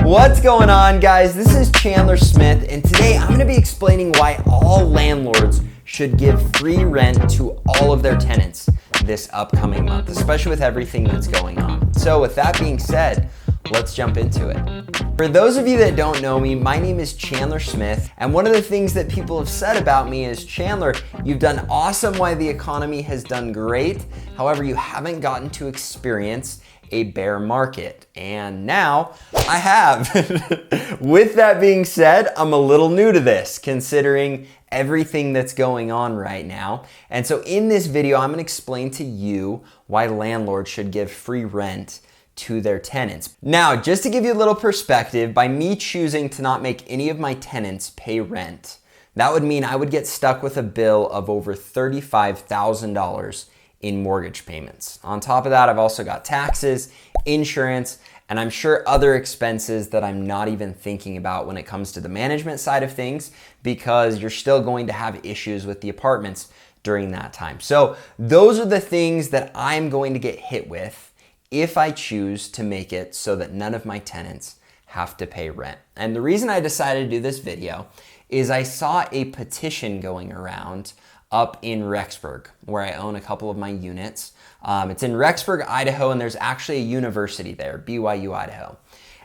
What's going on, guys? This is Chandler Smith, and today I'm going to be explaining why all landlords should give free rent to all of their tenants this upcoming month, especially with everything that's going on. So with that being said, let's jump into it. For those of you that don't know me, my name is Chandler Smith, and one of the things that people have said about me is, Chandler, you've done awesome while the economy has done great. However, you haven't gotten to experience a bear market. And now I have. With that being said, I'm a little new to this, considering everything that's going on right now. And so in this video, I'm gonna explain to you why landlords should give free rent to their tenants. Now, just to give you a little perspective, by me choosing to not make any of my tenants pay rent, that would mean I would get stuck with a bill of over $35,000 in mortgage payments. On top of that, I've also got taxes, insurance, and I'm sure other expenses that I'm not even thinking about when it comes to the management side of things, because you're still going to have issues with the apartments during that time. So those are the things that I'm going to get hit with if I choose to make it so that none of my tenants have to pay rent. And the reason I decided to do this video is I saw a petition going around up in Rexburg, where I own a couple of my units. It's in Rexburg, Idaho, and there's actually a university there, BYU, Idaho.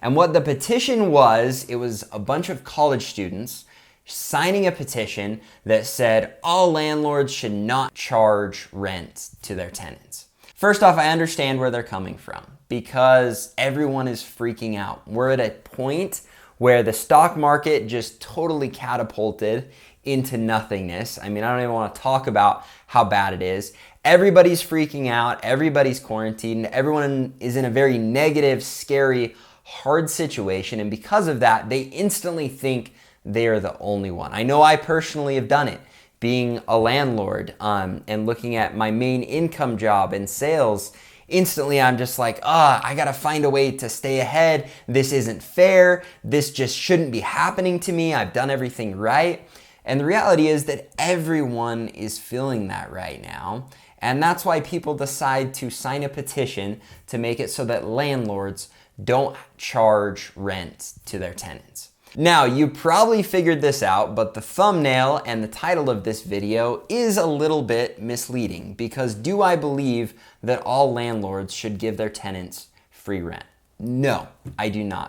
And what the petition was, it was a bunch of college students signing a petition that said all landlords should not charge rent to their tenants. First off, I understand where they're coming from because everyone is freaking out. We're at a point where the stock market just totally catapulted into nothingness. I mean, I don't even want to talk about how bad it is. Everybody's freaking out. Everybody's quarantined. Everyone is in a very negative, scary, hard situation. And because of that, they instantly think they are the only one. I know I personally have done it, being a landlord and looking at my main income job in sales. Instantly, I'm just like, I gotta find a way to stay ahead. This isn't fair. This just shouldn't be happening to me. I've done everything right. And the reality is that everyone is feeling that right now. And that's why people decide to sign a petition to make it so that landlords don't charge rent to their tenants. Now, you probably figured this out, but the thumbnail and the title of this video is a little bit misleading, because do I believe that all landlords should give their tenants free rent? No, I do not.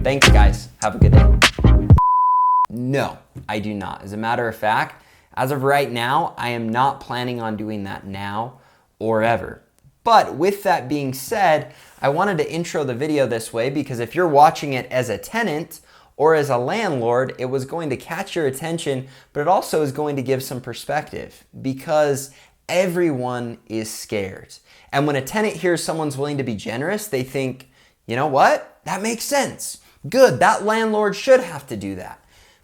Thanks, guys. Have a good day. No, I do not. As a matter of fact, as of right now, I am not planning on doing that now or ever. But with that being said, I wanted to intro the video this way because if you're watching it as a tenant or as a landlord, it was going to catch your attention, but it also is going to give some perspective because everyone is scared. And when a tenant hears someone's willing to be generous, they think, you know what? That makes sense. Good, that landlord should have to do that.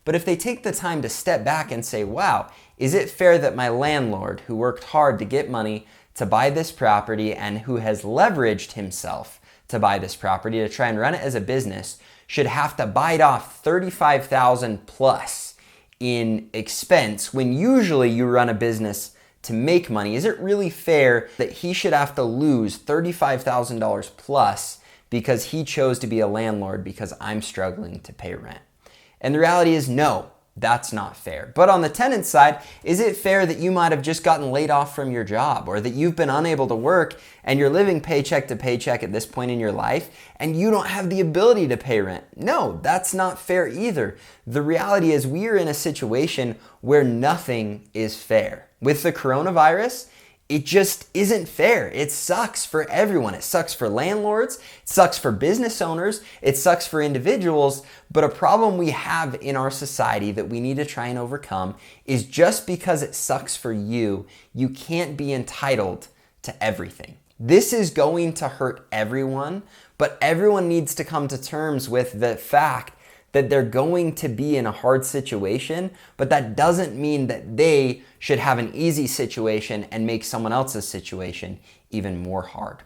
But if they take the time to step back and say, wow, is it fair that my landlord, who worked hard to get money to buy this property and who has leveraged himself to buy this property to try and run it as a business, should have to bite off $35,000 plus in expense when usually you run a business to make money? Is it really fair that he should have to lose $35,000 plus because he chose to be a landlord because I'm struggling to pay rent? And the reality is, no, that's not fair. But on the tenant side, is it fair that you might have just gotten laid off from your job, or that you've been unable to work and you're living paycheck to paycheck at this point in your life and you don't have the ability to pay rent? No, that's not fair either. The reality is we are in a situation where nothing is fair. With the coronavirus, it just isn't fair. It sucks for everyone. It sucks for landlords. It sucks for business owners. It sucks for individuals. But a problem we have in our society that we need to try and overcome is just because it sucks for you, you can't be entitled to everything. This is going to hurt everyone, but everyone needs to come to terms with the fact that they're going to be in a hard situation, but that doesn't mean that they should have an easy situation and make someone else's situation even more hard.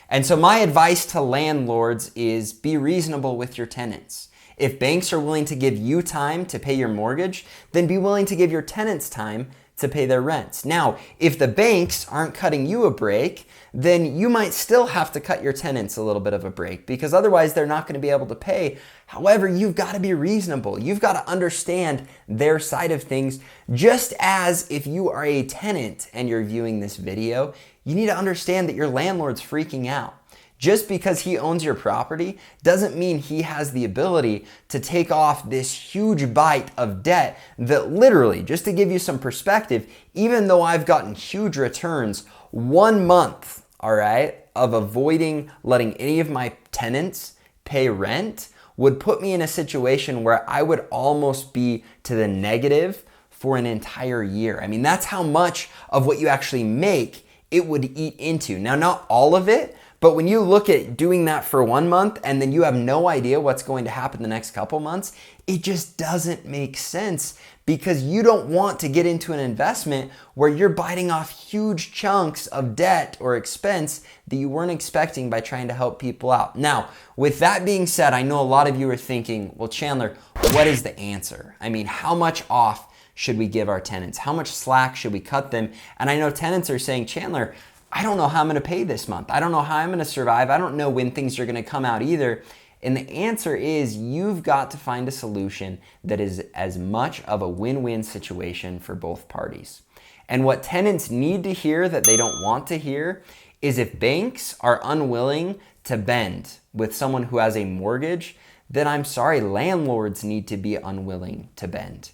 And so my advice to landlords is be reasonable with your tenants. If banks are willing to give you time to pay your mortgage, then be willing to give your tenants time to pay their rents. Now, if the banks aren't cutting you a break, then you might still have to cut your tenants a little bit of a break because otherwise they're not going to be able to pay. However, you've got to be reasonable. You've got to understand their side of things. Just as if you are a tenant and you're viewing this video, you need to understand that your landlord's freaking out. Just because he owns your property doesn't mean he has the ability to take off this huge bite of debt that literally, just to give you some perspective, even though I've gotten huge returns, 1 month, all right, of avoiding letting any of my tenants pay rent would put me in a situation where I would almost be to the negative for an entire year. I mean, that's how much of what you actually make it would eat into. Now, not all of it, but when you look at doing that for 1 month and then you have no idea what's going to happen the next couple months, it just doesn't make sense because you don't want to get into an investment where you're biting off huge chunks of debt or expense that you weren't expecting by trying to help people out. Now, with that being said, I know a lot of you are thinking, well, Chandler, what is the answer? I mean, how much off should we give our tenants? How much slack should we cut them? And I know tenants are saying, Chandler, I don't know how I'm going to pay this month. I don't know how I'm going to survive. I don't know when things are going to come out either. And the answer is you've got to find a solution that is as much of a win-win situation for both parties. And what tenants need to hear that they don't want to hear is if banks are unwilling to bend with someone who has a mortgage, then I'm sorry, landlords need to be unwilling to bend.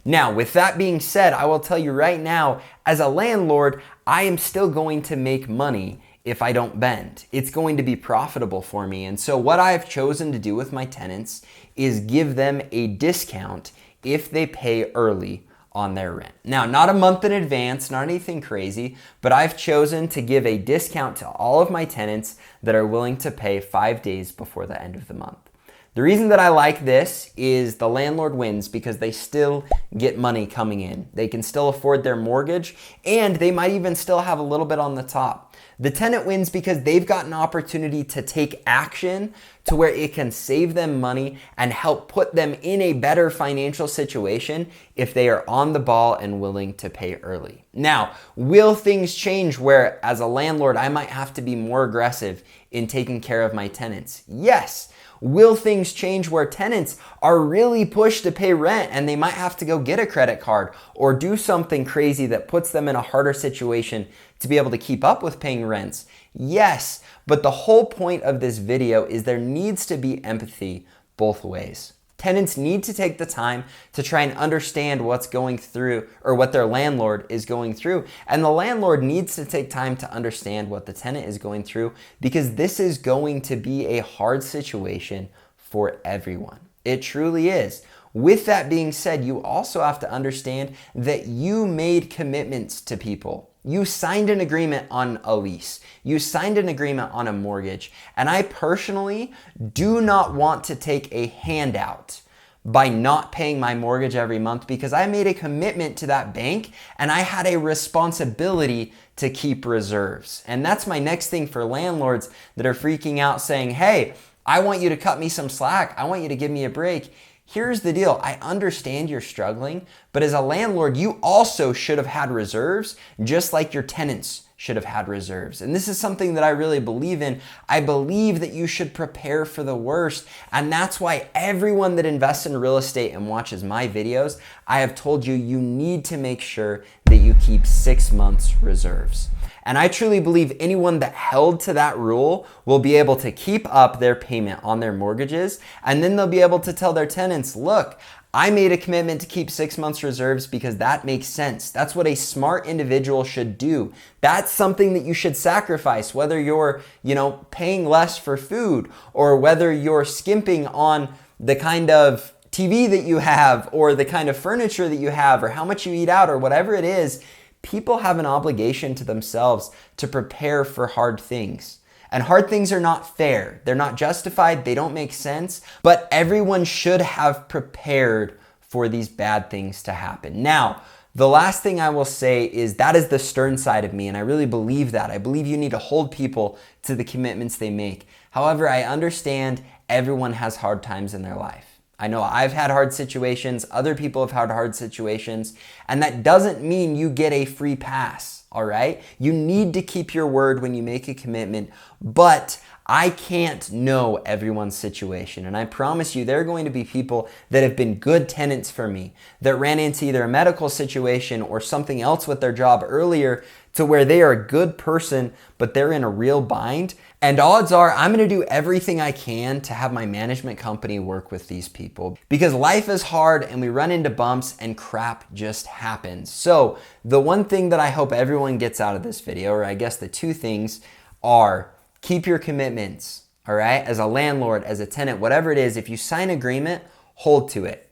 Now, with that being said, I will tell you right now, as a landlord, I am still going to make money if I don't bend. It's going to be profitable for me. And so what I've chosen to do with my tenants is give them a discount if they pay early on their rent. Now, not a month in advance, not anything crazy, but I've chosen to give a discount to all of my tenants that are willing to pay 5 days before the end of the month. The reason that I like this is the landlord wins because they still get money coming in. They can still afford their mortgage and they might even still have a little bit on the top. The tenant wins because they've got an opportunity to take action to where it can save them money and help put them in a better financial situation if they are on the ball and willing to pay early. Now, will things change where as a landlord, I might have to be more aggressive in taking care of my tenants? Yes. Will things change where tenants are really pushed to pay rent and they might have to go get a credit card or do something crazy that puts them in a harder situation to be able to keep up with paying rents? Yes, but the whole point of this video is there needs to be empathy both ways. Tenants need to take the time to try and understand what's going through or what their landlord is going through. And the landlord needs to take time to understand what the tenant is going through because this is going to be a hard situation for everyone. It truly is. With that being said, you also have to understand that you made commitments to people. You signed an agreement on a lease. You signed an agreement on a mortgage. And I personally do not want to take a handout by not paying my mortgage every month because I made a commitment to that bank and I had a responsibility to keep reserves. And that's my next thing for landlords that are freaking out saying, hey, I want you to cut me some slack. I want you to give me a break. Here's the deal. I understand you're struggling, but as a landlord, you also should have had reserves, just like your tenants should have had reserves. And this is something that I really believe in. I believe that you should prepare for the worst. And that's why everyone that invests in real estate and watches my videos, I have told you, you need to make sure that you keep 6 months reserves. And I truly believe anyone that held to that rule will be able to keep up their payment on their mortgages. And then they'll be able to tell their tenants, look, I made a commitment to keep 6 months reserves because that makes sense. That's what a smart individual should do. That's something that you should sacrifice, whether you're, paying less for food or whether you're skimping on the kind of TV that you have or the kind of furniture that you have or how much you eat out or whatever it is. People have an obligation to themselves to prepare for hard things. And hard things are not fair. They're not justified. They don't make sense. But everyone should have prepared for these bad things to happen. Now, the last thing I will say is that is the stern side of me. And I really believe that. I believe you need to hold people to the commitments they make. However, I understand everyone has hard times in their life. I know I've had hard situations, other people have had hard situations, and that doesn't mean you get a free pass, all right? You need to keep your word when you make a commitment, but I can't know everyone's situation. And I promise you, there are going to be people that have been good tenants for me that ran into either a medical situation or something else with their job earlier to where they are a good person, but they're in a real bind. And odds are I'm gonna do everything I can to have my management company work with these people because life is hard and we run into bumps and crap just happens. So the one thing that I hope everyone gets out of this video, or I guess the two things, are keep your commitments, all right? As a landlord, as a tenant, whatever it is, if you sign an agreement, hold to it.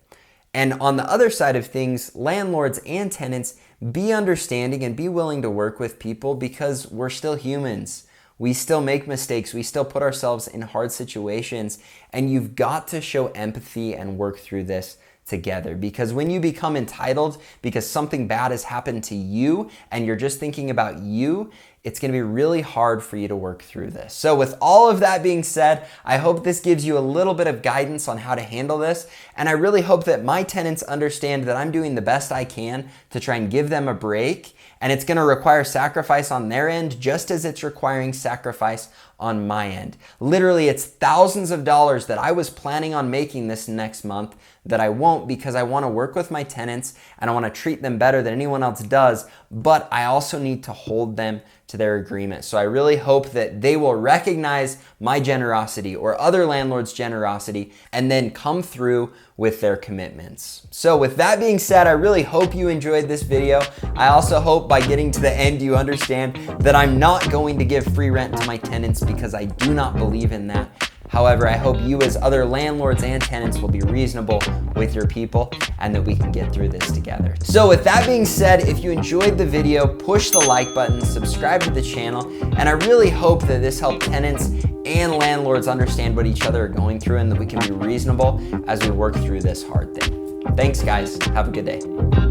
And on the other side of things, landlords and tenants, be understanding and be willing to work with people because we're still humans. We still make mistakes. We still put ourselves in hard situations. And you've got to show empathy and work through this together. Because when you become entitled because something bad has happened to you and you're just thinking about you, it's going to be really hard for you to work through this. So with all of that being said, I hope this gives you a little bit of guidance on how to handle this. And I really hope that my tenants understand that I'm doing the best I can to try and give them a break. And it's going to require sacrifice on their end, just as it's requiring sacrifice on my end. Literally, it's thousands of dollars that I was planning on making this next month that I won't because I want to work with my tenants and I want to treat them better than anyone else does, but I also need to hold them to their agreement. So I really hope that they will recognize my generosity or other landlords' generosity and then come through with their commitments. So with that being said, I really hope you enjoyed this video. I also hope by getting to the end you understand that I'm not going to give free rent to my tenants because I do not believe in that. However, I hope you as other landlords and tenants will be reasonable with your people and that we can get through this together. So with that being said, if you enjoyed the video, push the like button, subscribe to the channel, and I really hope that this helped tenants and landlords understand what each other are going through and that we can be reasonable as we work through this hard thing. Thanks guys, have a good day.